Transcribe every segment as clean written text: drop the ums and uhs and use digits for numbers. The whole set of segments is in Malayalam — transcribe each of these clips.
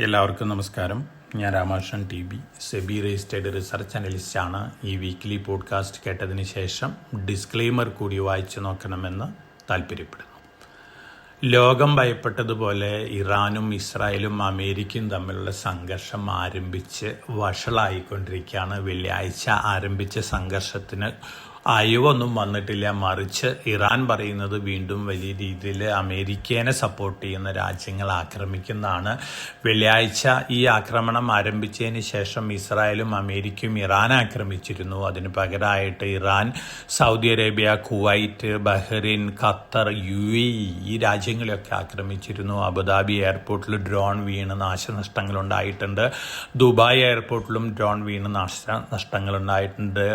എല്ലാവർക്കും നമസ്കാരം. ഞാൻ Ramakrishnan T B. SEBI registered research അനലിസ്റ്റാണ്. ഈ വീക്കിലി പോഡ്കാസ്റ്റ് കേട്ടതിന് ശേഷം ഡിസ്ക്ലെയിമർ കൂടി വായിച്ചു നോക്കണമെന്ന് താല്പര്യപ്പെടുന്നു. ലോകം ഭയപ്പെട്ടതുപോലെ ഇറാനും ഇസ്രായേലും അമേരിക്കയും തമ്മിലുള്ള സംഘർഷം ആരംഭിച്ച് വഷളായിക്കൊണ്ടിരിക്കുകയാണ്. വെള്ളിയാഴ്ച ആരംഭിച്ച സംഘർഷത്തിന് അയവൊന്നും വന്നിട്ടില്ല. മറിച്ച് ഇറാൻ പറയുന്നത് വീണ്ടും വലിയ രീതിയിൽ അമേരിക്കയെ സപ്പോർട്ട് ചെയ്യുന്ന രാജ്യങ്ങൾ ആക്രമിക്കുന്നതാണ്. വെള്ളിയാഴ്ച ഈ ആക്രമണം ആരംഭിച്ചതിന് ശേഷം ഇസ്രായേലും അമേരിക്കയും ഇറാൻ ആക്രമിച്ചിരുന്നു. അതിന് പകരമായിട്ട് Iran Saudi Arabia, Kuwait, Bahrain, Qatar, UAE ഈ രാജ്യങ്ങളെയൊക്കെ ആക്രമിച്ചിരുന്നു. അബുദാബി എയർപോർട്ടിൽ ഡ്രോൺ വീണ് നാശനഷ്ടങ്ങളുണ്ടായിട്ടുണ്ട്. ദുബായ് എയർപോർട്ടിലും ഡ്രോൺ വീണ് നാശനഷ്ടങ്ങളുണ്ടായിട്ടുണ്ട്.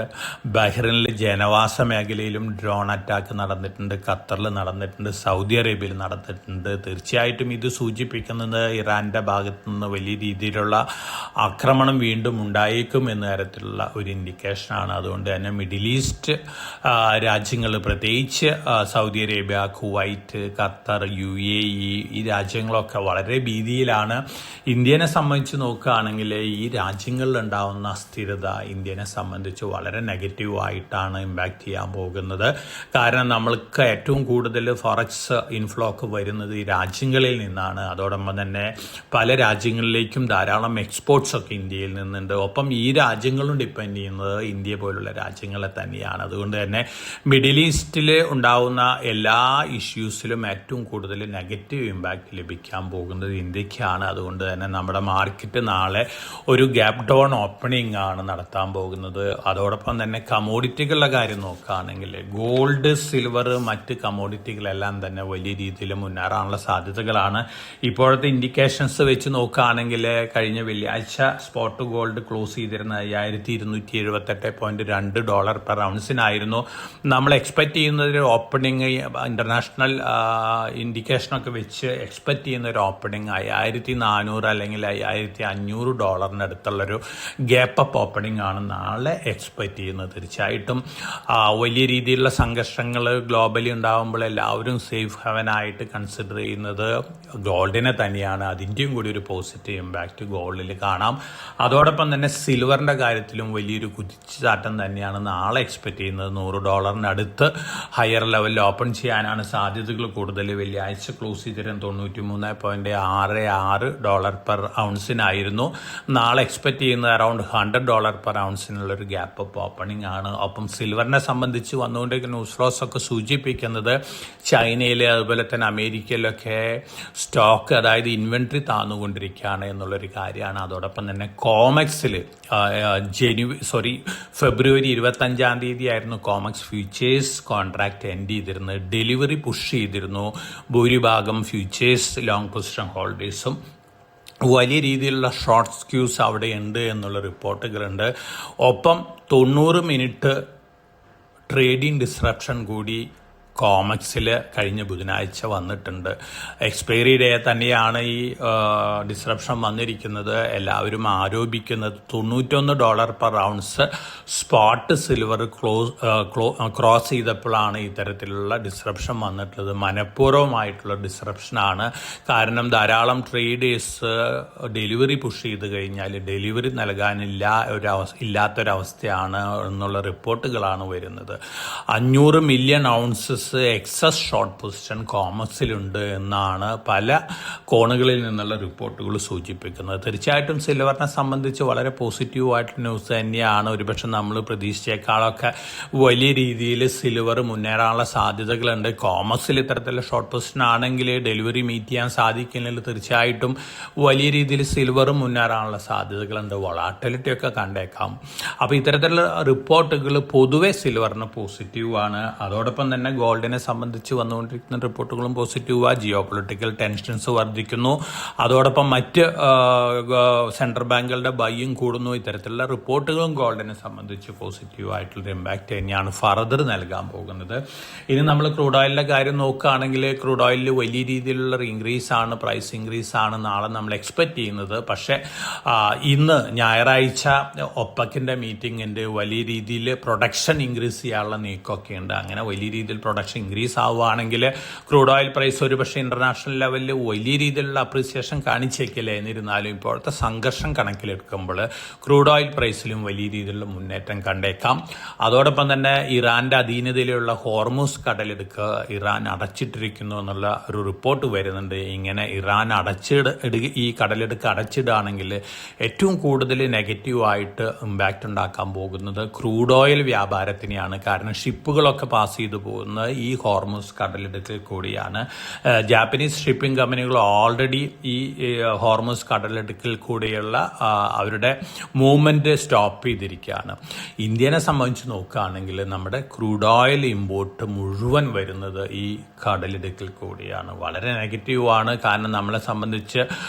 ബഹ്റിനിൽ ജനവാസ മേഖലയിലും ഡ്രോൺ അറ്റാക്ക് നടന്നിട്ടുണ്ട്. ഖത്തറിൽ നടന്നിട്ടുണ്ട്. സൗദി അറേബ്യയിൽ നടന്നിട്ടുണ്ട്. തീർച്ചയായിട്ടും ഇത് സൂചിപ്പിക്കുന്നത് ഇറാന്റെ ഭാഗത്തു നിന്ന് വലിയ രീതിയിലുള്ള ആക്രമണം വീണ്ടും ഉണ്ടായേക്കും എന്ന തരത്തിലുള്ള ഒരു ഇൻഡിക്കേഷനാണ്. അതുകൊണ്ട് തന്നെ മിഡിൽ ഈസ്റ്റ് രാജ്യങ്ങൾ, പ്രത്യേകിച്ച് Saudi Arabia, Kuwait, Qatar, UAE ഈ രാജ്യങ്ങളൊക്കെ വളരെ ഭീതിയിലാണ്. ഇന്ത്യനെ സംബന്ധിച്ച് നോക്കുകയാണെങ്കിൽ ഈ രാജ്യങ്ങളിൽ ഉണ്ടാകുന്ന അസ്ഥിരത ഇന്ത്യനെ സംബന്ധിച്ച് വളരെ നെഗറ്റീവായിട്ടാണ് ഇമ്പാക്ട് ചെയ്യാൻ പോകുന്നത്. കാരണം നമ്മൾക്ക് ഏറ്റവും കൂടുതൽ ഫോറക്സ് ഇൻഫ്ലോ ഒക്കെ വരുന്നത് ഈ രാജ്യങ്ങളിൽ നിന്നാണ്. അതോടൊപ്പം തന്നെ പല രാജ്യങ്ങളിലേക്കും ധാരാളം എക്സ്പോർട്സ് ഒക്കെ ഇന്ത്യയിൽ നിന്നുണ്ട്. ഒപ്പം ഈ രാജ്യങ്ങളും ഡിപ്പെൻഡ് ചെയ്യുന്നത് ഇന്ത്യ പോലുള്ള രാജ്യങ്ങളെ തന്നെയാണ്. അതുകൊണ്ട് തന്നെ മിഡിൽ ഈസ്റ്റിൽ ഉണ്ടാവുന്ന എല്ലാ ഇഷ്യൂസിലും ഏറ്റവും കൂടുതൽ നെഗറ്റീവ് ഇമ്പാക്റ്റ് ലഭിക്കാൻ പോകുന്നത് ഇന്ത്യക്കാണ്. അതുകൊണ്ട് തന്നെ നമ്മുടെ മാർക്കറ്റ് നാളെ ഒരു ഗ്യാപ് ഡൗൺ ഓപ്പണിംഗ് ആണ് നടത്താൻ പോകുന്നത്. അതോടൊപ്പം തന്നെ കമോഡിറ്റികളുടെ കാര്യം നോക്കുകയാണെങ്കിൽ ഗോൾഡ്, സിൽവർ, മറ്റ് കമോഡിറ്റികളെല്ലാം തന്നെ വലിയ രീതിയിൽ മുന്നേറാനുള്ള സാധ്യതകളാണ്. ഇപ്പോഴത്തെ ഇൻഡിക്കേഷൻസ് വെച്ച് നോക്കുകയാണെങ്കിൽ കഴിഞ്ഞ വെള്ളിയാഴ്ച സ്പോട്ട് ഗോൾഡ് ക്ലോസ് ചെയ്തിരുന്ന $5278.2 പെർ ഔൺസിനായിരുന്നു. നമ്മൾ എക്സ്പെക്ട് ചെയ്യുന്ന ഒരു ഓപ്പണിംഗ്, ഇന്റർനാഷണൽ ഇൻഡിക്കേഷനൊക്കെ വെച്ച് എക്സ്പെക്ട് ചെയ്യുന്ന ഒരു ഓപ്പണിംഗ് $5400 അല്ലെങ്കിൽ $5500 അടുത്തുള്ളൊരു ഗ്യാപ്പ് അപ്പ് ഓപ്പണിംഗ് ആണ് നാളെ എക്സ്പെക്ട് ചെയ്യുന്നത്. തീർച്ചയായിട്ടും വലിയ രീതിയിലുള്ള സംഘർഷങ്ങൾ ഗ്ലോബലി ഉണ്ടാകുമ്പോൾ എല്ലാവരും സേഫ് ഹെവനായിട്ട് കൺസിഡർ ചെയ്യുന്നത് ഗോൾഡിനെ തന്നെയാണ്. അതിൻ്റെയും കൂടി ഒരു പോസിറ്റീവ് ഇമ്പാക്റ്റ് ഗോൾഡിൽ കാണാം. അതോടൊപ്പം തന്നെ സിൽവറിൻ്റെ കാര്യത്തിലും വലിയൊരു കുതിച്ചുചാട്ടം തന്നെയാണ് നാളെ എക്സ്പെക്ട് ചെയ്യുന്നത്. $100 ഹയർ ലെവലിൽ ഓപ്പൺ ചെയ്യാനാണ് സാധ്യതകൾ കൂടുതൽ. വെള്ളിയാഴ്ച ക്ലോസ് ചെയ്തിരുന്ന $93.66 പെർ ഔൺസിനായിരുന്നു. നാളെ എക്സ്പെക്ട് ചെയ്യുന്നത് അറൌണ്ട് $100 പെർ ഔൺസിനുള്ളൊരു ഗ്യാപ്പ് അപ്പ് ഓപ്പണിംഗ് ആണ്. ഒപ്പം സിൽവറിനെ സംബന്ധിച്ച് വന്നുകൊണ്ടിരിക്കുന്ന ന്യൂസ് ഫ്ലോസ് ഒക്കെ സൂചിപ്പിക്കുന്നത് ചൈനയിൽ, അതുപോലെ തന്നെ അമേരിക്കയിലൊക്കെ സ്റ്റോക്ക്, അതായത് ഇൻവെന്ററി താന്നുകൊണ്ടിരിക്കുകയാണ് എന്നുള്ളൊരു കാര്യമാണ്. അതോടൊപ്പം തന്നെ കോമെക്സിൽ ഫെബ്രുവരി 25 ആയിരുന്നു കോമെക്സ് ഫ്യൂച്ചേഴ്സ് കോൺട്രാക്ട് എൻഡ് ചെയ്തിരുന്നത്. ഡെലിവറി പുഷ് ചെയ്തിരുന്നു. ഭൂരിഭാഗം ഫ്യൂച്ചേഴ്സ് ലോങ് പൊസിഷൻ ഹോൾഡേഴ്സും വലിയ രീതിയിലുള്ള ഷോർട്ട് സ്ക്യൂസ് അവിടെ ഉണ്ട് എന്നുള്ള റിപ്പോർട്ടുകളുണ്ട്. ഒപ്പം 90 മിനിറ്റ് ട്രേഡിംഗ് ഡിസ്റപ്ഷൻ കൂടി കോമക്സിൽ കഴിഞ്ഞ ബുധനാഴ്ച വന്നിട്ടുണ്ട്. എക്സ്പയറി ഡേ തന്നെയാണ് ഈ ഡിസ്റപ്ഷൻ വന്നിരിക്കുന്നത്. എല്ലാവരും ആരോപിക്കുന്നത് $91 per ounce spot silver cross ചെയ്തപ്പോഴാണ് ഇത്തരത്തിലുള്ള ഡിസ്റപ്ഷൻ വന്നിട്ടുള്ളത്. മനഃപൂർവ്വമായിട്ടുള്ള ഡിസ്റപ്ഷനാണ്. കാരണം ധാരാളം ട്രേഡേഴ്സ് ഡെലിവറി പുഷ് ചെയ്ത് കഴിഞ്ഞാൽ ഡെലിവറി നൽകാനില്ല ഇല്ലാത്തൊരവസ്ഥയാണ് എന്നുള്ള റിപ്പോർട്ടുകളാണ് വരുന്നത്. 500 മില്യൺ ഔൺസസ് എക്സസ് ഷോർട്ട് പൊസിഷൻ കോമക്സിലുണ്ട് എന്നാണ് പല കോണുകളിൽ നിന്നുള്ള റിപ്പോർട്ടുകൾ സൂചിപ്പിക്കുന്നത്. തീർച്ചയായിട്ടും സിൽവറിനെ സംബന്ധിച്ച് വളരെ പോസിറ്റീവായിട്ടുള്ള ന്യൂസ് തന്നെയാണ്. ഒരുപക്ഷെ നമ്മൾ പ്രതീക്ഷിച്ചേക്കാളൊക്കെ വലിയ രീതിയിൽ സിൽവർ മുന്നേറാനുള്ള സാധ്യതകളുണ്ട്. കോമക്സിൽ ഇത്തരത്തിലുള്ള ഷോർട്ട് പൊസിഷൻ ആണെങ്കിൽ ഡെലിവറി മീറ്റ് ചെയ്യാൻ സാധിക്കുന്നില്ല. തീർച്ചയായിട്ടും വലിയ രീതിയിൽ സിൽവർ മുന്നേറാനുള്ള സാധ്യതകളുണ്ട്. വൊളാറ്റിലിറ്റി ഒക്കെ കണ്ടേക്കാം. അപ്പോൾ ഇത്തരത്തിലുള്ള റിപ്പോർട്ടുകൾ പൊതുവെ സിൽവറിന് പോസിറ്റീവാണ്. അതോടൊപ്പം തന്നെ ഗോൾഡിനെ സംബന്ധിച്ച് വന്നുകൊണ്ടിരിക്കുന്ന റിപ്പോർട്ടുകളും പോസിറ്റീവാണ്. ജിയോ പൊളിറ്റിക്കൽ ടെൻഷൻസ് വർദ്ധിക്കുന്നു. അതോടൊപ്പം മറ്റ് സെൻട്രൽ ബാങ്കുകളുടെ ബൈയും കൂടുന്നു. ഇത്തരത്തിലുള്ള റിപ്പോർട്ടുകളും ഗോൾഡിനെ സംബന്ധിച്ച് പോസിറ്റീവായിട്ടുള്ള ഇമ്പാക്റ്റ് തന്നെയാണ് ഫർദർ നൽകാൻ പോകുന്നത്. ഇനി നമ്മൾ ക്രൂഡ് ഓയിലിൻ്റെ കാര്യം നോക്കുകയാണെങ്കിൽ ക്രൂഡ് ഓയിലിൽ വലിയ രീതിയിലുള്ള ഇൻക്രീസ് ആണ്, പ്രൈസ് ഇൻക്രീസ് ആണ് നാളെ നമ്മൾ എക്സ്പെക്ട് ചെയ്യുന്നത്. പക്ഷേ ഇന്ന് ഞായറാഴ്ച ഒപ്പക്കിൻ്റെ മീറ്റിംഗ് ഉണ്ട്. വലിയ രീതിയിൽ പ്രൊഡക്ഷൻ ഇൻക്രീസ് ചെയ്യാനുള്ള നീക്കമൊക്കെ ഉണ്ട്. അങ്ങനെ വലിയ രീതിയിൽ പ്രൊഡക്ഷൻ പക്ഷേ ഇൻക്രീസ് ആവുകയാണെങ്കിൽ ക്രൂഡ് ഓയിൽ പ്രൈസ് ഒരു പക്ഷേ ഇന്റർനാഷണൽ ലെവലിൽ വലിയ രീതിയിലുള്ള അപ്രീസിയേഷൻ കാണിച്ചേക്കില്ല. എന്നിരുന്നാലും ഇപ്പോഴത്തെ സംഘർഷം കണക്കിലെടുക്കുമ്പോൾ ക്രൂഡ് ഓയിൽ പ്രൈസിലും വലിയ രീതിയിലുള്ള മുന്നേറ്റം കണ്ടേക്കാം. അതോടൊപ്പം തന്നെ ഇറാന്റെ അധീനതയിലുള്ള ഹോർമൂസ് കടലിടുക്ക് ഇറാൻ അടച്ചിട്ടിരിക്കുന്നു എന്നുള്ള ഒരു റിപ്പോർട്ട് വരുന്നുണ്ട്. ഇങ്ങനെ ഇറാൻ ഈ കടലിടുക്ക് അടച്ചിടുകയാണെങ്കിൽ ഏറ്റവും കൂടുതൽ നെഗറ്റീവായിട്ട് ഇമ്പാക്റ്റ് ഉണ്ടാക്കാൻ പോകുന്നത് ക്രൂഡ് ഓയിൽ വ്യാപാരത്തിനെയാണ്. കാരണം ഷിപ്പുകളൊക്കെ പാസ് ചെയ്തു പോകുന്നത് ഈ ഹോർമൂസ് കടലിടുക്കിൽ കൂടിയാണ്. ജാപ്പനീസ് ഷിപ്പിംഗ് കമ്പനികൾ ഓൾറെഡി ഈ ഹോർമൂസ് കടലിടുക്കിൽ കൂടിയുള്ള അവരുടെ മൂവ്മെന്റ് സ്റ്റോപ്പ് ചെയ്തിരിക്കുകയാണ്. ഇന്ത്യനെ സംബന്ധിച്ച് നോക്കുകയാണെങ്കിൽ നമ്മുടെ ക്രൂഡ് ഓയിൽ ഇമ്പോർട്ട് മുഴുവൻ വരുന്നത് ഈ കടലിടുക്കിൽ കൂടിയാണ്. വളരെ നെഗറ്റീവാണ്. കാരണം നമ്മളെ സംബന്ധിച്ച്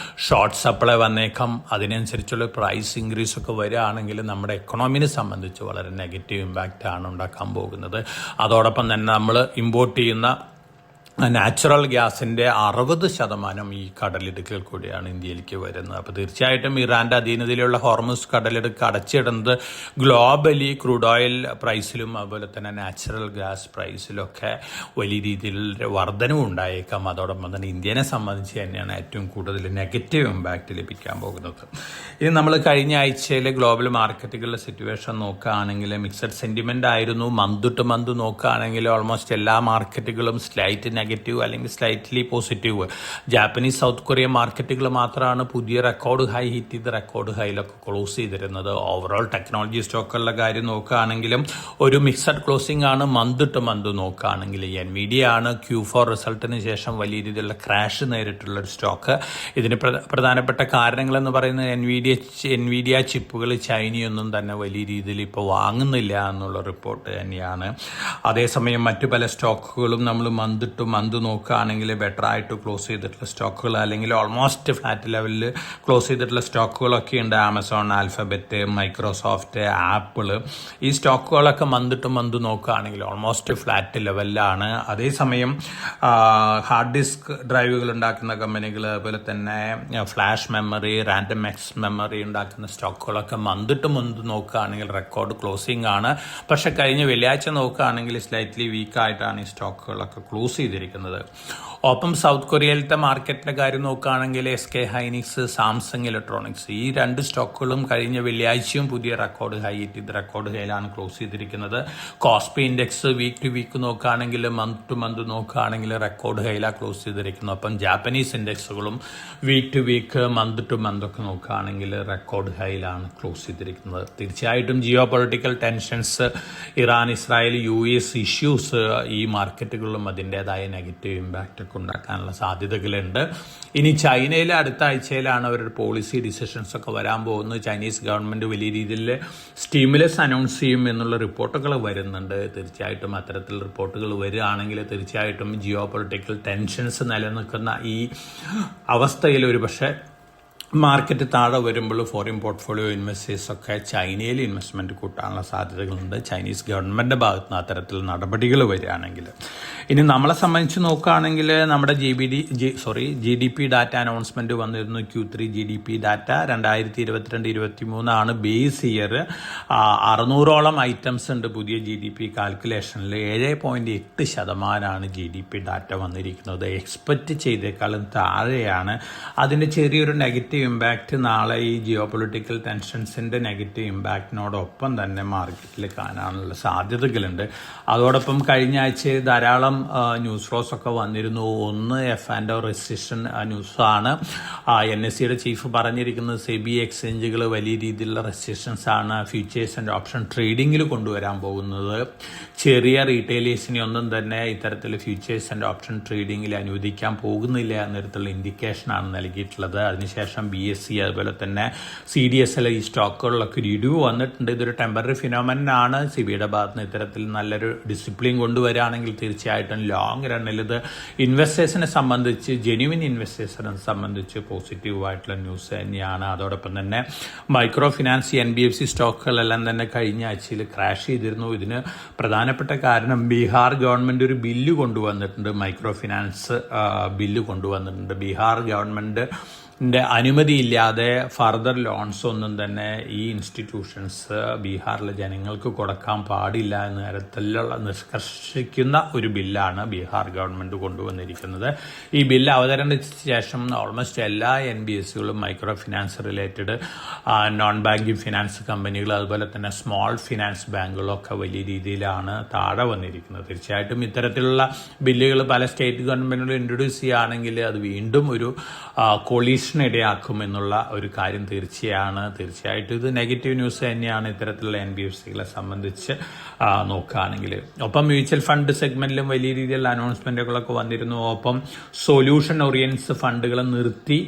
ഷോർട്ട് സപ്ലൈ വന്നേക്കാം. അതിനനുസരിച്ചുള്ള പ്രൈസ് ഇൻക്രീസ് ഒക്കെ വരികയാണെങ്കിൽ നമ്മുടെ എക്കണോമിനെ സംബന്ധിച്ച് വളരെ നെഗറ്റീവ് ഇമ്പാക്റ്റ് ആണ് ഉണ്ടാക്കാൻ പോകുന്നത്. അതോടൊപ്പം തന്നെ നമ്മൾ ഇമ്പോർട്ട് ചെയ്യുന്ന നാച്ചുറൽ ഗ്യാസിന്റെ 60% ഈ കടലിടുക്കിൽ കൂടിയാണ് ഇന്ത്യയിലേക്ക് വരുന്നത്. അപ്പോൾ തീർച്ചയായിട്ടും ഇറാന്റെ അധീനതയിലുള്ള ഹോർമൂസ് കടലിടുക്ക് അടച്ചിടുന്നത് ഗ്ലോബലി ക്രൂഡ് ഓയിൽ പ്രൈസിലും അതുപോലെ തന്നെ നാച്ചുറൽ ഗ്യാസ് പ്രൈസിലൊക്കെ വലിയ രീതിയിൽ വർധനവും ഉണ്ടായേക്കാം. അതോടൊപ്പം തന്നെ ഇന്ത്യനെ സംബന്ധിച്ച് തന്നെയാണ് ഏറ്റവും കൂടുതൽ നെഗറ്റീവ് ഇമ്പാക്റ്റ് ലഭിക്കാൻ പോകുന്നത്. ഇനി നമ്മൾ കഴിഞ്ഞ ആഴ്ചയിലെ ഗ്ലോബൽ മാർക്കറ്റുകളിലെ സിറ്റുവേഷൻ നോക്കുകയാണെങ്കിൽ മിക്സഡ് സെന്റിമെന്റ് ആയിരുന്നു. മന്ത് ടു മന്ത് നോക്കുകയാണെങ്കിൽ ഓൾമോസ്റ്റ് എല്ലാ മാർക്കറ്റുകളും സ്ലൈറ്റ് നെഗറ്റീവ് അല്ലെങ്കിൽ slightly positive. Japanese south Korean മാർക്കറ്റുകൾ മാത്രമാണ് പുതിയ റെക്കോർഡ് ഹൈ ഹിറ്റ് ചെയ്ത് റെക്കോർഡ് ഹൈയിലൊക്കെ ക്ലോസ് ചെയ്തിരുന്നത്. ഓവറോൾ ടെക്നോളജി സ്റ്റോക്കുകളുടെ കാര്യം നോക്കുകയാണെങ്കിലും ഒരു മിക്സഡ് ക്ലോസിംഗ് ആണ്. മന്ത് ടു മന്ത് നോക്കുകയാണെങ്കിൽ എൻവിഡിയ ആണ് Q4 റിസൾട്ടിന് ശേഷം വലിയ രീതിയിലുള്ള ക്രാഷ് നേരിട്ടുള്ള ഒരു സ്റ്റോക്ക്. ഇതിന് പ്രധാനപ്പെട്ട കാരണങ്ങളെന്ന് പറയുന്നത് എൻവിഡിയ ചിപ്പുകൾ ചൈനയൊന്നും തന്നെ വലിയ രീതിയിൽ ഇപ്പോൾ വാങ്ങുന്നില്ല എന്നുള്ള റിപ്പോർട്ട് തന്നെയാണ്. അതേസമയം മറ്റു പല സ്റ്റോക്കുകളും നമ്മൾ മന്ത് ടു മന്ത് നോക്കുകയാണെങ്കിൽ ബെറ്റർ ആയിട്ട് ക്ലോസ് ചെയ്തിട്ടുള്ള സ്റ്റോക്കുകൾ അല്ലെങ്കിൽ ഓൾമോസ്റ്റ് ഫ്ലാറ്റ് ലെവലിൽ ക്ലോസ് ചെയ്തിട്ടുള്ള സ്റ്റോക്കുകളൊക്കെ ഉണ്ട്. ആമസോൺ, ആൽഫബറ്റ്, മൈക്രോസോഫ്റ്റ്, ആപ്പിൾ, ഈ സ്റ്റോക്കുകളൊക്കെ മന്ത് ടു മന്ത് നോക്കുകയാണെങ്കിൽ ഓൾമോസ്റ്റ് ഫ്ലാറ്റ് ലെവലിലാണ്. അതേസമയം ഹാർഡ് ഡിസ്ക് ഡ്രൈവുകൾ ഉണ്ടാക്കുന്ന കമ്പനികൾ, അതുപോലെ തന്നെ flash memory, random X memory ഉണ്ടാക്കുന്ന സ്റ്റോക്കുകളൊക്കെ മന്ത് ടു മന്ത് നോക്കുകയാണെങ്കിൽ റെക്കോർഡ് ക്ലോസിംഗ് ആണ്. പക്ഷെ കഴിഞ്ഞ വെള്ളിയാഴ്ച നോക്കുകയാണെങ്കിൽ സ്ലൈറ്റ്ലി വീക്കായിട്ടാണ് ഈ സ്റ്റോക്കുകളൊക്കെ ക്ലോസ് ചെയ്തിരിക്കുന്നത്. ഒപ്പം സൗത്ത് കൊറിയയിലത്തെ മാർക്കറ്റിന്റെ കാര്യം നോക്കുകയാണെങ്കിൽ SK ഹൈനിക്സ്, സാംസങ് ഇലക്ട്രോണിക്സ്, ഈ രണ്ട് സ്റ്റോക്കുകളും കഴിഞ്ഞ വെള്ളിയാഴ്ചയും പുതിയ റെക്കോർഡ് ഹൈ ഇത് റെക്കോർഡ് ഹൈയിലാണ് ക്ലോസ് ചെയ്തിരിക്കുന്നത്. KOSPI index week to week നോക്കുകയാണെങ്കിൽ മന്ത് ടു മന്ത് നോക്കുകയാണെങ്കിൽ റെക്കോർഡ് ഹൈയിലാണ് ക്ലോസ് ചെയ്തിരിക്കുന്നത്. ഒപ്പം ജാപ്പനീസ് ഇൻഡെക്സുകളും week to week month to month ഒക്കെ നോക്കുകയാണെങ്കിൽ റെക്കോർഡ് ഹൈയിലാണ് ക്ലോസ് ചെയ്തിരിക്കുന്നത്. തീർച്ചയായിട്ടും geo political tensions, Iran, Israel, US issues ഈ മാർക്കറ്റുകളിലും അതിൻ്റെതായ നെഗറ്റീവ് ഇമ്പാക്റ്റ് ഒക്കെ ഉണ്ടാക്കാനുള്ള സാധ്യതകളുണ്ട്. ഇനി ചൈനയിലെ അടുത്ത ആഴ്ചയിലാണ് അവരുടെ പോളിസി ഡിസിഷൻസ് ഒക്കെ വരാൻ പോകുന്നത്. ചൈനീസ് ഗവൺമെന്റ് വലിയ രീതിയിൽ സ്റ്റിമുലസ് അനൗൺസ് ചെയ്യും എന്നുള്ള റിപ്പോർട്ടുകൾ വരുന്നുണ്ട്. തീർച്ചയായിട്ടും അത്തരത്തിൽ റിപ്പോർട്ടുകൾ വരികയാണെങ്കിൽ തീർച്ചയായിട്ടും ജിയോ പൊളിറ്റിക്കൽ ടെൻഷൻസ് നിലനിൽക്കുന്ന ഈ അവസ്ഥയിൽ ഒരുപക്ഷെ മാർക്കറ്റ് താഴെ വരുമ്പോൾ ഫോറിൻ പോർട്ട്ഫോളിയോ ഇൻവെസ്റ്റേഴ്സ് ഒക്കെ ചൈനയിൽ ഇൻവെസ്റ്റ്മെന്റ് കൂട്ടാനുള്ള സാധ്യതകളുണ്ട്. ചൈനീസ് ഗവൺമെന്റിന്റെ ഭാഗത്ത് നിന്ന് അത്തരത്തിൽ നടപടികൾ വരികയാണെങ്കിൽ. ഇനി നമ്മളെ സംബന്ധിച്ച് നോക്കുകയാണെങ്കിൽ നമ്മുടെ GDP ഡാറ്റ അനൗൺസ്മെന്റ് വന്നിരുന്നു. Q3 GDP ഡാറ്റ 2022-23 ആണ് ബേസ് ഇയർ. 600ഓളം ഐറ്റംസ് ഉണ്ട് പുതിയ GDP കാൽക്കുലേഷനിൽ. 7.8% GDP ഡാറ്റ വന്നിരിക്കുന്നത്. എക്സ്പെക്ട് ചെയ്തേക്കാളും താഴെയാണ്. അതിന്റെ ചെറിയൊരു നെഗറ്റീവ് ഇമ്പാക്റ്റ് നാളെ ഈ ജിയോ പൊളിറ്റിക്കൽ ടെൻഷൻസിന്റെ നെഗറ്റീവ് ഇമ്പാക്റ്റിനോടൊപ്പം തന്നെ മാർക്കറ്റിൽ കാണാനുള്ള സാധ്യതകളുണ്ട്. അതോടൊപ്പം കഴിഞ്ഞ ആഴ്ച ധാരാളം ന്യൂസ് ഫ്ലോസ് ഒക്കെ വന്നിരുന്നു. ഒന്ന് F&O റെസിഷൻ ന്യൂസാണ്. NSEയുടെ ചീഫ് പറഞ്ഞിരിക്കുന്നത് സെബി എക്സ്ചേഞ്ചുകൾ വലിയ രീതിയിലുള്ള റെസ്ട്രിക്ഷൻസ് ആണ് ഫ്യൂച്ചേഴ്സ് ആൻഡ് ഓപ്ഷൻ ട്രേഡിങ്ങിൽ കൊണ്ടുവരാൻ പോകുന്നത്. ചെറിയ റീറ്റെയിലേഴ്സിനെ ഒന്നും തന്നെ ഇത്തരത്തിൽ ഫ്യൂച്ചേഴ്സ് ആൻഡ് ഓപ്ഷൻ ട്രേഡിങ്ങിൽ അനുവദിക്കാൻ പോകുന്നില്ല എന്നൊരുത്തുള്ള ഇൻഡിക്കേഷനാണ് നൽകിയിട്ടുള്ളത്. അതിനുശേഷം BSE അതുപോലെ തന്നെ CDSL ഈ സ്റ്റോക്കുകളിലൊക്കെ റിവ്യൂ വന്നിട്ടുണ്ട്. ഇതൊരു ടെമ്പററി ഫിനോമിനൻ. സെബിയുടെ ഭാഗത്ത് നിന്ന് ഇത്തരത്തിൽ നല്ലൊരു ഡിസിപ്ലിൻ കൊണ്ടുവരികയാണെങ്കിൽ തീർച്ചയായിട്ടും ലോങ് റണ്ണിൽ ഇത് ഇൻവെസ്റ്റേഴ്സിനെ സംബന്ധിച്ച്, ജെന്യുവിൻ ഇൻവെസ്റ്റേഴ്സിനെ സംബന്ധിച്ച് പോസിറ്റീവായിട്ടുള്ള ന്യൂസ് തന്നെയാണ്. അതോടൊപ്പം തന്നെ മൈക്രോ ഫിനാൻസ്, NBFC സ്റ്റോക്കുകളെല്ലാം തന്നെ കഴിഞ്ഞ ആഴ്ചയിൽ ക്രാഷ് ചെയ്തിരുന്നു. ഇതിന് പ്രധാനപ്പെട്ട കാരണം ബീഹാർ ഗവൺമെന്റ് ഒരു ബില്ല് കൊണ്ടുവന്നിട്ടുണ്ട്. മൈക്രോ ഫിനാൻസ് ബില്ല് കൊണ്ടുവന്നിട്ടുണ്ട്. ബീഹാർ ഗവൺമെന്റ് അനുമതിയില്ലാതെ ഫർദർ ലോൺസ് ഒന്നും തന്നെ ഈ ഇൻസ്റ്റിറ്റ്യൂഷൻസ് ബീഹാറിലെ ജനങ്ങൾക്ക് കൊടുക്കാൻ പാടില്ല എന്ന തരത്തിലുള്ള നിഷ്കർഷിക്കുന്ന ഒരു ബില്ലാണ് ബീഹാർ ഗവൺമെൻറ് കൊണ്ടുവന്നിരിക്കുന്നത്. ഈ ബില്ല് അവതരണിച്ച ശേഷം ഓൾമോസ്റ്റ് എല്ലാ NBFCകളും micro finance related non banking finance കമ്പനികൾ അതുപോലെ തന്നെ സ്മോൾ ഫിനാൻസ് ബാങ്കുകളൊക്കെ വലിയ രീതിയിലാണ് താഴെ വന്നിരിക്കുന്നത്. തീർച്ചയായിട്ടും ഇത്തരത്തിലുള്ള ബില്ലുകൾ പല സ്റ്റേറ്റ് ഗവൺമെൻറ്റുകൾ ഇൻട്രൊഡ്യൂസ് ചെയ്യുകയാണെങ്കിൽ അത് വീണ്ടും ഒരു കൊളീഷനിടയാക്കും എന്നുള്ള ഒരു കാര്യം തീർച്ചയായിട്ടും ഇത് നെഗറ്റീവ് ന്യൂസ് തന്നെയാണ് ഇത്തരത്തിലുള്ള NBFCകളെ സംബന്ധിച്ച് നോക്കുകയാണെങ്കിൽ. ഒപ്പം മ്യൂച്വൽ ഫണ്ട് സെഗ്മെന്റിലും വലിയ രീതിയിലുള്ള അനൗൺസ്മെന്റുകളൊക്കെ വന്നിരുന്നു. ഒപ്പം സൊല്യൂഷൻ ഓറിയൻസ് ഫണ്ടുകൾ നിർത്തി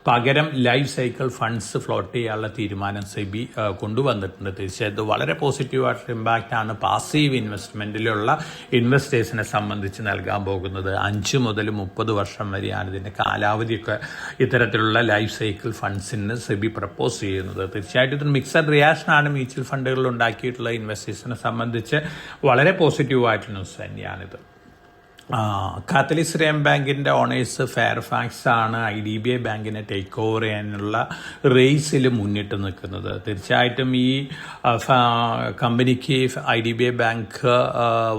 പകരം ലൈഫ് സൈക്കിൾ ഫണ്ട്സ് ഫ്ലോട്ട് ചെയ്യാനുള്ള തീരുമാനം സെബി കൊണ്ടുവന്നിട്ടുണ്ട്. തീർച്ചയായിട്ടും വളരെ പോസിറ്റീവായിട്ടുള്ള ഇമ്പാക്റ്റ് ആണ് പാസീവ് ഇൻവെസ്റ്റ്മെന്റിലുള്ള ഇൻവെസ്റ്റേഴ്സിനെ സംബന്ധിച്ച് നൽകാൻ പോകുന്നത്. 5 മുതൽ 30 വർഷം വരെയാണ് ഇതിന്റെ കാലാവധിയൊക്കെ ഇത്തരത്തിലുള്ള ലൈഫ് സൈക്കിൾ ഫണ്ട്സിന് സെബി പ്രപ്പോസ് ചെയ്യുന്നത്. തീർച്ചയായിട്ടും ഇത് മിക്സഡ് റിയാക്ഷനാണ് മ്യൂച്വൽ ഫണ്ടുകളിൽ ഉണ്ടാക്കിയിട്ടുള്ള ഇൻവെസ്റ്റേഴ്സിനെ സംബന്ധിച്ച് വളരെ പോസിറ്റീവായിട്ടുള്ള ന്യൂസ് തന്നെയാണിത്. കാത്തലിക് റേം ബാങ്കിന്റെ ഓണേഴ്സ് ഫെയർഫാക്സ് ആണ് IDBI ബാങ്കിനെ ടേക്ക് ഓവർ ചെയ്യാനുള്ള റേസിൽ മുന്നിട്ട് നിൽക്കുന്നത്. തീർച്ചയായിട്ടും ഈ കമ്പനിക്ക് IDBI ബാങ്ക്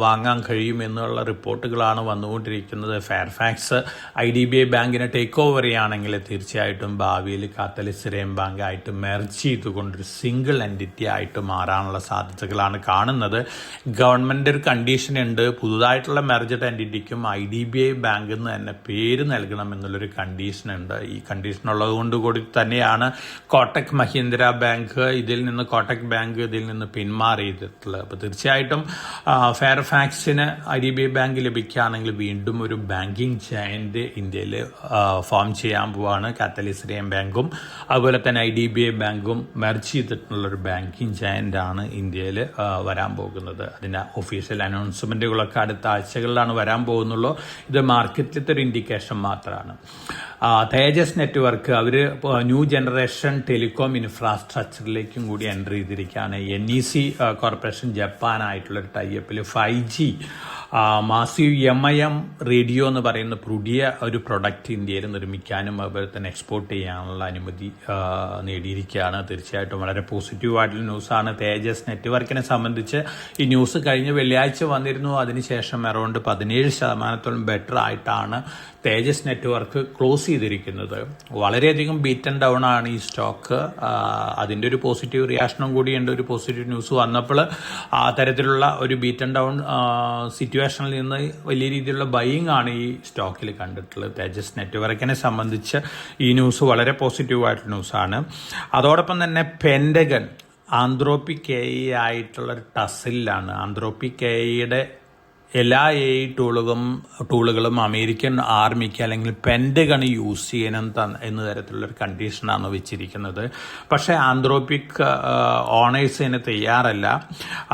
വാങ്ങാൻ കഴിയുമെന്നുള്ള റിപ്പോർട്ടുകളാണ് വന്നുകൊണ്ടിരിക്കുന്നത്. ഫെയർഫാക്സ് IDBI ബാങ്കിനെ ടേക്ക് ഓവർ ചെയ്യുകയാണെങ്കിൽ തീർച്ചയായിട്ടും ഭാവിയിൽ കാത്തലിക് റേം ബാങ്ക് ആയിട്ട് മെർജ് ചെയ്തുകൊണ്ടൊരു സിംഗിൾ എൻറ്റിറ്റി ആയിട്ട് മാറാനുള്ള സാധ്യതകളാണ് കാണുന്നത്. ഗവൺമെന്റ് ഒരു കണ്ടീഷൻ ഉണ്ട്, പുതുതായിട്ടുള്ള മെർജഡ് എൻറ്റിറ്റി IDBI ബാങ്ക് എന്ന് തന്നെ പേര് നൽകണം എന്നുള്ളൊരു കണ്ടീഷൻ ഉണ്ട്. ഈ കണ്ടീഷൻ ഉള്ളത് കൊണ്ട് കൂടി തന്നെയാണ് കോട്ടക് മഹീന്ദ്ര ബാങ്ക് ഇതിൽ നിന്ന് പിന്മാറിയിട്ടുള്ളത്. അപ്പോൾ തീർച്ചയായിട്ടും ഫെയർഫാക്സിന് IDBI ബാങ്ക് ലഭിക്കുകയാണെങ്കിൽ വീണ്ടും ഒരു ബാങ്കിങ് ജയന്റ് ഇന്ത്യയിൽ ഫോം ചെയ്യാൻ പോവാണ്. കാത്തലിക് റേം ബാങ്കും അതുപോലെ തന്നെ IDBI ബാങ്കും മെർജ് ചെയ്തിട്ടുള്ളൊരു ബാങ്കിങ് ജയന്റ് ആണ് ഇന്ത്യയിൽ വരാൻ പോകുന്നത്. അതിന്റെ ഒഫീഷ്യൽ അനൗൺസ്മെന്റുകളൊക്കെ അടുത്ത ആഴ്ചകളിലാണ് വരാൻ പോകുന്നുള്ളൂ. ഇത് മാർക്കറ്റിലത്തെ ഒരു ഇൻഡിക്കേഷൻ മാത്രമാണ്. തേജസ് നെറ്റ്വർക്ക് അവർ ന്യൂ ജനറേഷൻ ടെലികോം ഇൻഫ്രാസ്ട്രക്ചറിലേക്കും കൂടി എൻ്റർ ചെയ്തിരിക്കുകയാണ്. NEC കോർപ്പറേഷൻ ജപ്പാനായിട്ടുള്ളൊരു ടൈപ്പിൽ 5G മാസീവ് MIM റേഡിയോ എന്ന് പറയുന്ന പുതിയ ഒരു പ്രൊഡക്റ്റ് ഇന്ത്യയിൽ നിർമ്മിക്കാനും അതുപോലെ തന്നെ എക്സ്പോർട്ട് ചെയ്യാനുള്ള അനുമതി നേടിയിരിക്കുകയാണ്. തീർച്ചയായിട്ടും വളരെ പോസിറ്റീവായിട്ടുള്ള ന്യൂസാണ്. തേജസ് നെറ്റ്വർക്കിനെ സംബന്ധിച്ച് ഈ ന്യൂസ് കഴിഞ്ഞ വെള്ളിയാഴ്ച വന്നിരുന്നു. അതിനുശേഷം അറൗണ്ട് 17% ബെറ്റർ ആയിട്ടാണ് തേജസ് നെറ്റ്വർക്ക് ക്ലോസ് ചെയ്തിരിക്കുന്നത്. വളരെയധികം ബീറ്റൻ ഡൗൺ ആണ് ഈ സ്റ്റോക്ക്. അതിൻ്റെ ഒരു പോസിറ്റീവ് റിയാക്ഷനും കൂടിയുണ്ട്. ഒരു പോസിറ്റീവ് ന്യൂസ് വന്നപ്പോൾ ആ തരത്തിലുള്ള ഒരു ബീറ്റൻ ഡൗൺ സിറ്റുവേഷനിൽ നിന്ന് വലിയ രീതിയിലുള്ള ബൈയിങ് ആണ് ഈ സ്റ്റോക്കിൽ കണ്ടിട്ടുള്ളത്. തേജസ് നെറ്റ്വർക്കിനെ സംബന്ധിച്ച് ഈ ന്യൂസ് വളരെ പോസിറ്റീവായിട്ടുള്ള ന്യൂസാണ്. അതോടൊപ്പം തന്നെ പെൻഡഗൺ ആന്ത്രോപിക് AI ആയിട്ടുള്ളൊരു ടസിലാണ്. ആന്ത്രോപിക് AIയുടെ എല്ലാ AI ടൂളുകളും അമേരിക്കൻ ആർമിക്ക് അല്ലെങ്കിൽ പെൻഡഗൺ യൂസ് ചെയ്യണം എന്ന തരത്തിലുള്ളൊരു കണ്ടീഷനാണ് വെച്ചിരിക്കുന്നത്. പക്ഷേ ആന്ത്രോപിക് ഓണേഴ്സ് ഇതിന് തയ്യാറല്ല.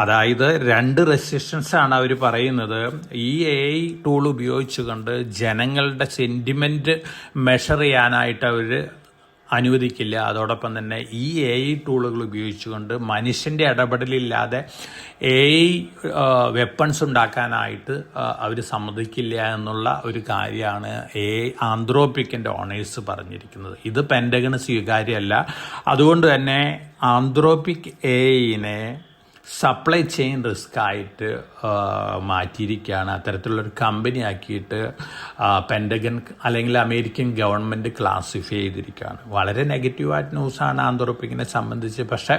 അതായത് 2 റെസ്ട്രിക്ഷൻസ് ആണ് അവർ പറയുന്നത്. ഈ AI ടൂൾ ഉപയോഗിച്ചുകൊണ്ട് ജനങ്ങളുടെ സെന്റിമെന്റ് മെഷർ ചെയ്യാനായിട്ട് അവർ അനുവദിക്കില്ല. അതോടൊപ്പം തന്നെ ഈ AI ടൂളുകൾ ഉപയോഗിച്ചുകൊണ്ട് മനുഷ്യന്റെ ഇടപെടലില്ലാതെ AI വെപ്പൺസ് ഉണ്ടാക്കാനായിട്ട് അവർ സമ്മതിക്കില്ല എന്നുള്ള ഒരു കാര്യമാണ് ആന്ത്രോപിക്കിന്റെ ഓണേഴ്സ് പറഞ്ഞിരിക്കുന്നത്. ഇത് പെൻഡഗണ് സ്വീകാര്യമല്ല. അതുകൊണ്ട് തന്നെ ആന്ത്രോപിക് AIനെ സപ്ലൈ ചെയിൻ റിസ്ക് ആയിട്ട് മാറ്റിയിരിക്കുകയാണ്. അത്തരത്തിലുള്ളൊരു കമ്പനി ആക്കിയിട്ട് പെൻഡഗൺ അല്ലെങ്കിൽ അമേരിക്കൻ ഗവൺമെൻറ് ക്ലാസിഫൈ ചെയ്തിരിക്കുകയാണ്. വളരെ നെഗറ്റീവായിട്ട് ന്യൂസാണ് ആന്ത്രോപിക്കിനെ സംബന്ധിച്ച്. പക്ഷേ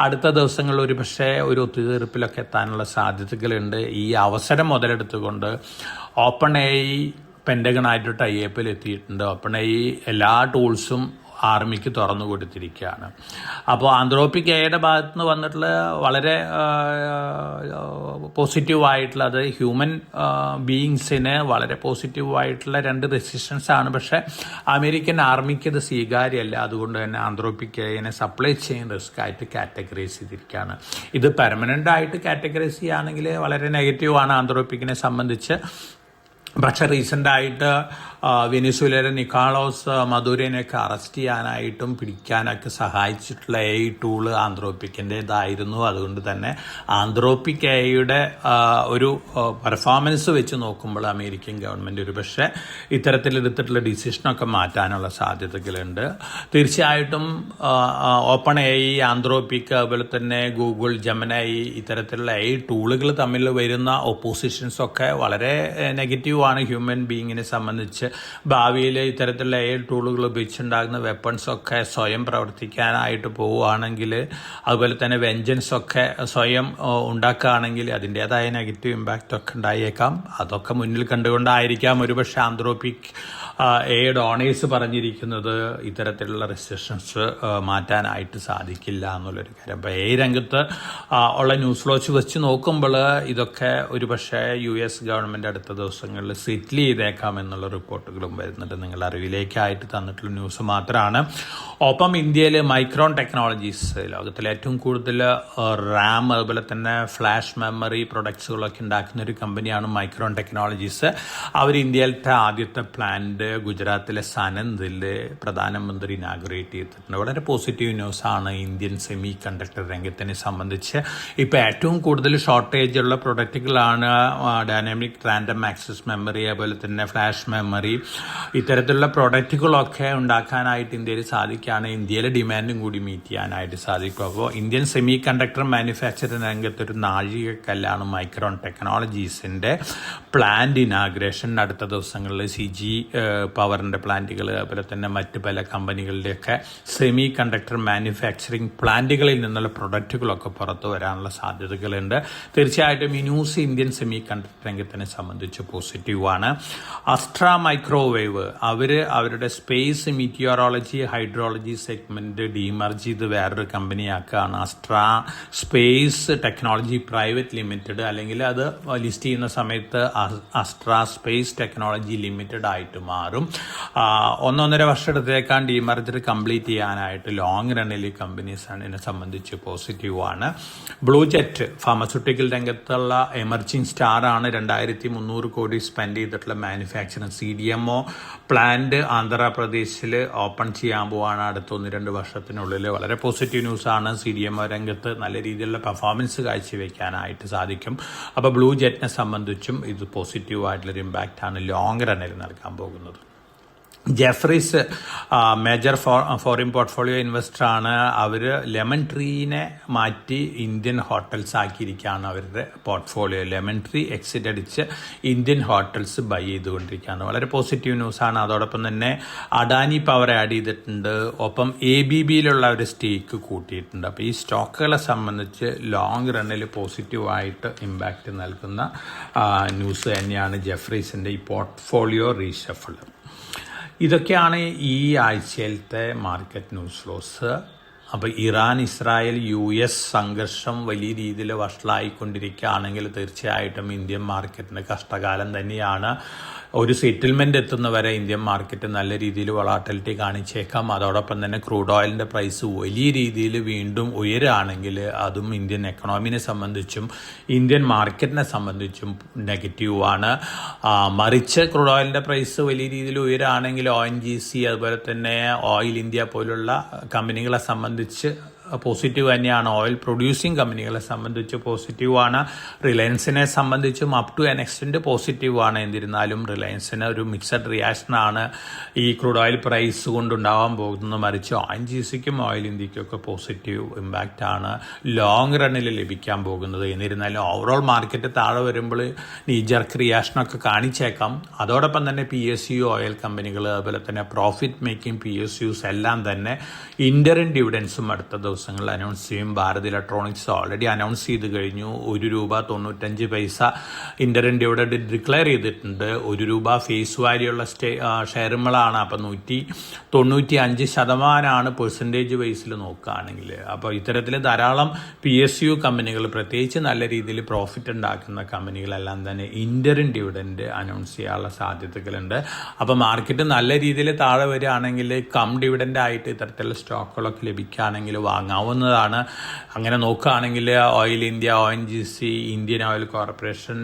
അടുത്ത ദിവസങ്ങളിൽ ഒരു ഒത്തുതീർപ്പിലൊക്കെ എത്താനുള്ള സാധ്യതകളുണ്ട്. ഈ അവസരം മുതലെടുത്തുകൊണ്ട് ഓപ്പൺ AI പെൻഡഗണായിട്ട് ടൈപ്പിൽ എത്തിയിട്ടുണ്ട്. ഓപ്പൺ AI എല്ലാ ടൂൾസും ആർമിക്ക് തുറന്നു കൊടുത്തിരിക്കുകയാണ്. അപ്പോൾ ആന്ത്രോപിക് AIയുടെ ഭാഗത്ത് നിന്ന് വന്നിട്ടുള്ള വളരെ പോസിറ്റീവായിട്ടുള്ള, അത് ഹ്യൂമൻ ബീയിങ്സിന് വളരെ പോസിറ്റീവായിട്ടുള്ള 2 റെസിസ്റ്റൻസ് ആണ്. പക്ഷേ അമേരിക്കൻ ആർമിക്ക് ഇത് സ്വീകാര്യമല്ല. അതുകൊണ്ട് തന്നെ ആന്ത്രോപിക് AIനെ സപ്ലൈ ചെയിൻ റിസ്ക് ആയിട്ട് കാറ്റഗറൈസ് ചെയ്തിരിക്കുകയാണ്. ഇത് പെർമനന്റ് ആയിട്ട് കാറ്റഗറൈസ് ചെയ്യുകയാണെങ്കിൽ വളരെ നെഗറ്റീവാണ് ആന്ത്രോപിക്കിനെ സംബന്ധിച്ച്. പക്ഷെ റീസെൻ്റായിട്ട് വെനിസ്വേലയിലെ നിക്കോളാസ് മദുരോനെയൊക്കെ അറസ്റ്റ് ചെയ്യാനായിട്ടും പിടിക്കാനൊക്കെ സഹായിച്ചിട്ടുള്ള AI ടൂള് ആന്ത്രോപ്പിക്കിൻ്റെതായിരുന്നു. അതുകൊണ്ട് തന്നെ ആന്ത്രോപ്പിക് AIയുടെ ഒരു പെർഫോമൻസ് വെച്ച് നോക്കുമ്പോൾ അമേരിക്കൻ ഗവൺമെൻറ് ഒരു പക്ഷേ ഇത്തരത്തിലെടുത്തിട്ടുള്ള ഡിസിഷനൊക്കെ മാറ്റാനുള്ള സാധ്യതകളുണ്ട്. തീർച്ചയായിട്ടും ഓപ്പൺ AI, ആന്ത്രോപ്പിക്, അതുപോലെ തന്നെ ഗൂഗിൾ, ജെമിനൈ ഇത്തരത്തിലുള്ള AI ടൂളുകൾ തമ്മിൽ വരുന്ന ഒപ്പോസിഷൻസൊക്കെ വളരെ നെഗറ്റീവാണ് ഹ്യൂമൻ ബീയിങ്ങിനെ സംബന്ധിച്ച്. ഭാവിയിൽ ഇത്തരത്തിലുള്ള AI ടൂളുകൾ ഉപയോഗിച്ചുണ്ടാകുന്ന വെപ്പൺസൊക്കെ സ്വയം പ്രവർത്തിക്കാനായിട്ട് പോവുകയാണെങ്കിൽ, അതുപോലെ തന്നെ വെഞ്ചൻസൊക്കെ സ്വയം ഉണ്ടാക്കുകയാണെങ്കിൽ അതിൻ്റേതായ നെഗറ്റീവ് ഇമ്പാക്റ്റ് ഒക്കെ ഉണ്ടായേക്കാം. അതൊക്കെ മുന്നിൽ കണ്ടുകൊണ്ടായിരിക്കാം ഒരുപക്ഷെ ആന്ത്രോപ്പിക് AI ഓണേഴ്സ് പറഞ്ഞിരിക്കുന്നത് ഇത്തരത്തിലുള്ള റെസ്ട്രിക്ഷൻസ് മാറ്റാനായിട്ട് സാധിക്കില്ല എന്നുള്ളൊരു കാര്യം. അപ്പോൾ AI രംഗത്ത് ഉള്ള ന്യൂസ് ഫ്ലോച്ച് വെച്ച് നോക്കുമ്പോൾ ഇതൊക്കെ ഒരുപക്ഷെ US ഗവൺമെൻറ് അടുത്ത ദിവസങ്ങളിൽ സെറ്റിൽ ചെയ്തേക്കാം എന്നുള്ള റിപ്പോർട്ടുകളും വരുന്നുണ്ട്. നിങ്ങളുടെ അറിവിലേക്കായിട്ട് തന്നിട്ടുള്ള ന്യൂസ് മാത്രമാണ്. ഒപ്പം ഇന്ത്യയിൽ മൈക്രോൺ ടെക്നോളജീസ്, ലോകത്തിലെ ഏറ്റവും കൂടുതൽ RAM അതുപോലെ തന്നെ ഫ്ലാഷ് മെമ്മറി പ്രൊഡക്ട്സുകളൊക്കെ ഉണ്ടാക്കുന്ന ഒരു കമ്പനിയാണ് മൈക്രോൺ ടെക്നോളജീസ്. അവർ ഇന്ത്യയിലത്തെ ആദ്യത്തെ പ്ലാന്റ് ഗുജറാത്തിലെ സനന്ദിൽ പ്രധാനമന്ത്രി ഇനാഗുറേറ്റ് ചെയ്തിട്ടുണ്ട്. വളരെ പോസിറ്റീവ് ന്യൂസാണ് ഇന്ത്യൻ സെമി കണ്ടക്ടർ രംഗത്തിനെ സംബന്ധിച്ച്. ഇപ്പോൾ ഏറ്റവും കൂടുതൽ ഷോർട്ടേജ് ഉള്ള പ്രൊഡക്റ്റുകളാണ് ഡൈനാമിക് റാൻഡം ആക്സസ് മെമ്മറി, അതുപോലെ തന്നെ ഫ്ലാഷ് മെമ്മറി. ഇത്തരത്തിലുള്ള പ്രൊഡക്റ്റുകളൊക്കെ ഉണ്ടാക്കാനായിട്ട് ഇന്ത്യയിൽ സാധിക്കുകയാണ്. ഇന്ത്യയിലെ ഡിമാൻഡും കൂടി മീറ്റ് ചെയ്യാനായിട്ട് സാധിക്കും. അപ്പോൾ ഇന്ത്യൻ സെമി കണ്ടക്ടർ മാനുഫാക്ചറിംഗ് രംഗത്തൊരു നാഴികക്കല്ലാണ് മൈക്രോൺ ടെക്നോളജീസിൻ്റെ പ്ലാന്റ് ഇനാഗ്രേഷൻ. അടുത്ത ദിവസങ്ങളിൽ CG പവറിൻ്റെ പ്ലാന്റുകൾ, അതുപോലെ തന്നെ മറ്റ് പല കമ്പനികളുടെയൊക്കെ സെമി കണ്ടക്ടർ മാനുഫാക്ചറിംഗ് പ്ലാന്റുകളിൽ നിന്നുള്ള പ്രൊഡക്റ്റുകളൊക്കെ പുറത്തു വരാനുള്ള സാധ്യതകളുണ്ട്. തീർച്ചയായിട്ടും ഈ ന്യൂസ് ഇന്ത്യൻ സെമി കണ്ടക്ടർ രംഗത്തിനെ സംബന്ധിച്ച് പോസിറ്റീവാണ്. അസ്ട്ര മൈക്രോവേവ് അവരുടെ space meteorology hydrology segment demerge ചെയ്ത് വേറൊരു കമ്പനിയാക്കുകയാണ്. Astra Space Technology Private Limited, അല്ലെങ്കിൽ അത് ലിസ്റ്റ് ചെയ്യുന്ന സമയത്ത് അസ്ട്ര സ്പേസ് ടെക്നോളജി ലിമിറ്റഡ് ആയിട്ട് മാറും. 1.5 വർഷത്തേക്കാണ് ഡീമർജർ കംപ്ലീറ്റ് ചെയ്യാനായിട്ട്. ലോങ് റണ്ണിൽ ഈ കമ്പനീസാണ് ഇതിനെ സംബന്ധിച്ച് പോസിറ്റീവാണ്. ബ്ലൂ ജെറ്റ് ഫാർമസ്യൂട്ടിക്കൽ രംഗത്തുള്ള എമർജിംഗ് സ്റ്റാറാണ്. 2300 കോടി സ്പെൻഡ് ചെയ്തിട്ടുള്ള മാനുഫാക്ചറിംഗ് CDMO പ്ലാന്റ് ആന്ധ്രാപ്രദേശിൽ ഓപ്പൺ ചെയ്യാൻ പോവാണ് അടുത്ത 1-2 വർഷത്തിനുള്ളിൽ. വളരെ പോസിറ്റീവ് ന്യൂസാണ്. CDMO രംഗത്ത് നല്ല രീതിയിലുള്ള പെർഫോമൻസ് കാഴ്ചവെക്കാനായിട്ട് സാധിക്കും. അപ്പോൾ ബ്ലൂ ജെറ്റിനെ സംബന്ധിച്ചും ഇത് പോസിറ്റീവായിട്ടുള്ളൊരു ഇമ്പാക്റ്റാണ് ലോങ് റണ്ണിൽ നൽകാൻ പോകുന്നത്. ജെഫ്രീസ് മേജർ ഫോറിൻ പോർട്ട്ഫോളിയോ ഇൻവെസ്റ്ററാണ്. അവർ ലെമൺ ട്രീനെ മാറ്റി ഇന്ത്യൻ ഹോട്ടൽസ് ആക്കിയിരിക്കുകയാണ്. അവരുടെ പോർട്ട്ഫോളിയോ ലെമൺ ട്രീ എക്സിറ്റ് അടിച്ച് ഇന്ത്യൻ ഹോട്ടൽസ് ബൈ ചെയ്തുകൊണ്ടിരിക്കുകയാണ്. വളരെ പോസിറ്റീവ് ന്യൂസാണ്. അതോടൊപ്പം തന്നെ അഡാനി പവർ ആഡ് ചെയ്തിട്ടുണ്ട്. ഒപ്പം ABBയിലുള്ള ഒരു സ്റ്റേക്ക് കൂട്ടിയിട്ടുണ്ട്. അപ്പോൾ ഈ സ്റ്റോക്കുകളെ സംബന്ധിച്ച് ലോങ് റണ്ണിൽ പോസിറ്റീവായിട്ട് ഇമ്പാക്റ്റ് നൽകുന്ന ന്യൂസ് തന്നെയാണ് ജെഫ്രീസിൻ്റെ ഈ പോർട്ട്ഫോളിയോ റീഷഫിൾ. ഇതൊക്കെയാണ് ഈ ആഴ്ചയിലത്തെ മാർക്കറ്റ് ന്യൂസ് ഫ്ലോസ്. അപ്പോൾ ഇറാൻ, ഇസ്രായേൽ, US സംഘർഷം വലിയ രീതിയിൽ വഷളായിക്കൊണ്ടിരിക്കുകയാണെങ്കിൽ തീർച്ചയായിട്ടും ഇന്ത്യൻ മാർക്കറ്റിന് കഷ്ടകാലം തന്നെയാണ്. ഒരു സെറ്റിൽമെൻറ്റ് എത്തുന്നവരെ ഇന്ത്യൻ മാർക്കറ്റ് നല്ല രീതിയിൽ വൊളാറ്റിലിറ്റി കാണിച്ചേക്കാം. അതോടൊപ്പം തന്നെ ക്രൂഡ് ഓയിലിൻ്റെ പ്രൈസ് വലിയ രീതിയിൽ വീണ്ടും ഉയരുകയാണെങ്കിൽ അതും ഇന്ത്യൻ എക്കണോമിനെ സംബന്ധിച്ചും ഇന്ത്യൻ മാർക്കറ്റിനെ സംബന്ധിച്ചും നെഗറ്റീവാണ്. മറിച്ച് ക്രൂഡ് ഓയിലിൻ്റെ പ്രൈസ് വലിയ രീതിയിൽ ഉയരുകയാണെങ്കിൽ ONGC അതുപോലെ തന്നെ ഓയിൽ ഇന്ത്യ പോലുള്ള കമ്പനികളെ സംബന്ധിച്ച് പോസിറ്റീവ് തന്നെയാണ്. ഓയിൽ പ്രൊഡ്യൂസിങ് കമ്പനികളെ സംബന്ധിച്ച് പോസിറ്റീവാണ്. റിലയൻസിനെ സംബന്ധിച്ചും അപ് ടു ആൻ എക്സ്റ്റെൻറ്റ് പോസിറ്റീവാണ്. എന്നിരുന്നാലും റിലയൻസിന് ഒരു മിക്സഡ് റിയാക്ഷനാണ് ഈ ക്രൂഡ് ഓയിൽ പ്രൈസ് കൊണ്ടുണ്ടാവാൻ പോകുന്നത്. മറിച്ച് ONGCക്കും ഓയിൽ ഇന്ത്യക്കൊക്കെ പോസിറ്റീവ് ഇമ്പാക്റ്റാണ് ലോങ് റണ്ണിൽ ലഭിക്കാൻ പോകുന്നത്. എന്നിരുന്നാലും ഓവറോൾ മാർക്കറ്റ് താഴെ വരുമ്പോൾ നീജർക്ക് റിയാക്ഷനൊക്കെ കാണിച്ചേക്കാം. അതോടൊപ്പം തന്നെ PSU ഓയിൽ കമ്പനികൾ, അതുപോലെ തന്നെ പ്രോഫിറ്റ് മേക്കിംഗ് PSUs എല്ലാം തന്നെ ഇൻ്ററിം ഡിവിഡൻസും അടുത്ത ദിവസങ്ങളിൽ അനൗൺസ് ചെയ്യും. ഭാരത് ഇലക്ട്രോണിക്സ് ഓൾറെഡി അനൗൺസ് ചെയ്ത് കഴിഞ്ഞു. ₹1.95 ഇൻ്ററിം ഡിവിഡൻഡ് ഡിക്ലെയർ ചെയ്തിട്ടുണ്ട്. ₹1 ഫേസ് വാല്യുള്ള ഷെയറുകളാണ്. അപ്പം 195% പെർസെൻറ്റേജ് വൈസിൽ നോക്കുകയാണെങ്കിൽ. അപ്പോൾ ഇത്തരത്തിൽ ധാരാളം PSU കമ്പനികൾ, പ്രത്യേകിച്ച് നല്ല രീതിയിൽ പ്രോഫിറ്റ് ഉണ്ടാക്കുന്ന കമ്പനികളെല്ലാം തന്നെ ഇൻ്ററിം ഡിവിഡൻഡ് അനൗൺസ് ചെയ്യാനുള്ള സാധ്യതകളുണ്ട്. അപ്പോൾ മാർക്കറ്റ് നല്ല രീതിയിൽ താഴെ വരികയാണെങ്കിൽ കം ഡിവിഡൻ്റ് ആയിട്ട് ഇത്തരത്തിലുള്ള സ്റ്റോക്കുകളൊക്കെ ലഭിക്കുകയാണെങ്കിൽ വാങ്ങാൻ വാങ്ങാവുന്നതാണ്. അങ്ങനെ നോക്കുകയാണെങ്കിൽ oil India, ONGC, Indian oil corporation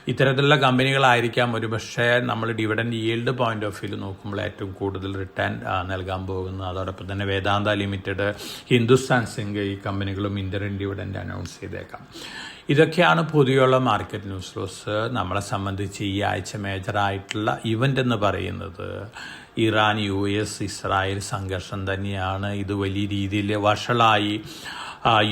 ഇത്തരത്തിലുള്ള കമ്പനികളായിരിക്കാം ഒരുപക്ഷെ നമ്മൾ dividend yield point of view നോക്കുമ്പോൾ ഏറ്റവും കൂടുതൽ റിട്ടേൺ നൽകാൻ പോകുന്നത്. അതോടൊപ്പം തന്നെ വേദാന്ത ലിമിറ്റഡ്, ഹിന്ദുസ്ഥാൻ സിങ്ക് ഈ കമ്പനികളും ഇന്ററിം ഡിവിഡൻഡ് അനൗൺസ് ചെയ്തേക്കാം. ഇതൊക്കെയാണ് പൊതുവെയുള്ള മാർക്കറ്റ് ന്യൂസ് ഫ്ലോസ്. നമ്മളെ സംബന്ധിച്ച് ഈ ആഴ്ച മേജറായിട്ടുള്ള ഇവൻ്റ് എന്ന് പറയുന്നത് ഇറാൻ, US, ഇസ്രായേൽ സംഘർഷം തന്നെയാണ്. ഇത് വലിയ രീതിയിൽ വഷളായി.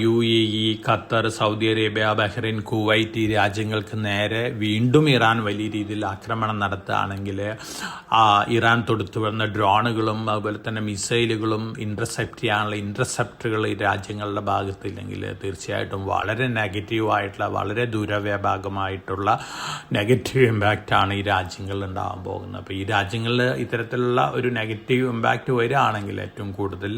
UAE, Qatar, Saudi Arabia, Bahrain, Kuwait ഈ രാജ്യങ്ങൾക്ക് നേരെ വീണ്ടും ഇറാൻ വലിയ രീതിയിൽ ആക്രമണം നടത്തുകയാണെങ്കിൽ ഇറാൻ തൊടുത്തു വരുന്ന ഡ്രോണുകളും അതുപോലെ തന്നെ മിസൈലുകളും ഇൻ്റർസെപ്റ്റ് ചെയ്യാനുള്ള ഇൻ്റർസെപ്റ്ററുകൾ ഈ രാജ്യങ്ങളുടെ ഭാഗത്തില്ലെങ്കിൽ തീർച്ചയായിട്ടും വളരെ നെഗറ്റീവായിട്ടുള്ള, വളരെ ദൂരവ്യാപകമായിട്ടുള്ള നെഗറ്റീവ് ഇമ്പാക്റ്റാണ് ഈ രാജ്യങ്ങളിൽ ഉണ്ടാകാൻ പോകുന്നത്. അപ്പോൾ ഈ രാജ്യങ്ങളിൽ ഇത്തരത്തിലുള്ള ഒരു നെഗറ്റീവ് ഇമ്പാക്റ്റ് വരികയാണെങ്കിൽ ഏറ്റവും കൂടുതൽ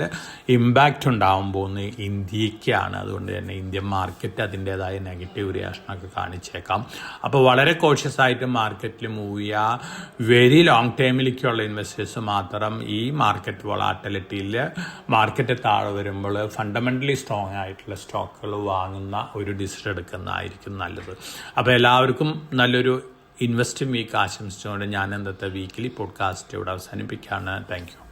ഇമ്പാക്റ്റ് ഉണ്ടാകാൻ പോകുന്നത് ഇന്ത്യക്ക്. അതുകൊണ്ട് തന്നെ ഇന്ത്യൻ മാർക്കറ്റ് അതിൻ്റെതായ നെഗറ്റീവ് റിയാക്ഷനൊക്കെ കാണിച്ചേക്കാം. അപ്പോൾ വളരെ കോഷ്യസ് ആയിട്ട് മാർക്കറ്റിൽ മൂവ് ചെയ്യുക. വെരി ലോങ് ടൈമിലേക്കുള്ള ഇൻവെസ്റ്റേഴ്സ് മാത്രം ഈ മാർക്കറ്റ് വോളാറ്റിലിറ്റിയിൽ മാർക്കറ്റ് താഴെ വരുമ്പോൾ ഫണ്ടമെൻ്റലി സ്ട്രോങ് ആയിട്ടുള്ള സ്റ്റോക്കുകൾ വാങ്ങുന്ന ഒരു ഡിസിഷൻ എടുക്കുന്നതായിരിക്കും നല്ലത്. അപ്പോൾ എല്ലാവർക്കും നല്ലൊരു ഇൻവെസ്റ്റിംഗ് വീക്ക് ആശംസിച്ചുകൊണ്ട് ഞാൻ ഇന്നത്തെ വീക്കിലി പോഡ്കാസ്റ്റ് ഇവിടെ അവസാനിപ്പിക്കുകയാണ്. Thank you.